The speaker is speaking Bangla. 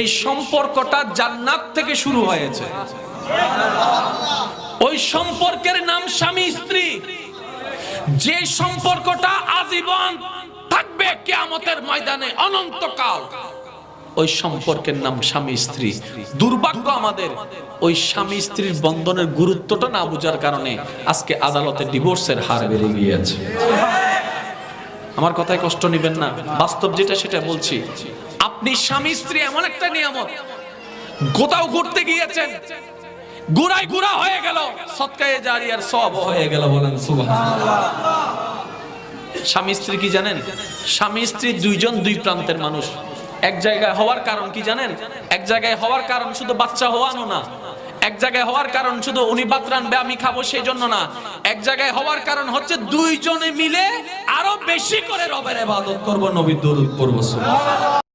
এই সম্পর্কটা জান্নাত থেকে শুরু হয়েছে। ওই সম্পর্কের নাম স্বামী স্ত্রী, যে সম্পর্কটা আজীবন থাকবে কিয়ামতের ময়দানে অনন্তকাল, ওই সম্পর্কের নাম স্বামী স্ত্রী। দুর্ভাগ্য আমাদের ওই স্বামী স্ত্রীর বন্ধনের গুরুত্বটা না বুঝার কারণে আজকে আদালতে ডিভোর্সের হার বেড়ে গিয়েছে। আমার কথায় কষ্ট নেবেন না, বাস্তব যেটা সেটা বলছি। আপনি স্বামী স্ত্রী এমন একটা নিয়ামত, কোথাও ঘুরতে গিয়েছেন, ঘুরায় ঘুরা হয়ে গেল, সদকায়ে জারিয়ার সওয়াব হয়ে গেল, বলেন সুবহানাল্লাহ। স্বামী স্ত্রী কি জানেন? স্বামী স্ত্রী দুইজন দুই প্রান্তের মানুষ। এক জায়গায় হওয়ার কারণ কি জানেন? এক জায়গায় হওয়ার কারণ শুধু বাচ্চা হওয়ানো না, এক জায়গায় হওয়ার কারণ শুধু উনি ভাত রান্নবে আমি খাবো সেই জন্য না, এক জায়গায় হওয়ার কারণ হচ্ছে দুইজনে মিলে আরো বেশি করে রবের ইবাদত করব, নবীর দরুদ পড়ব। সুবহানাল্লাহ।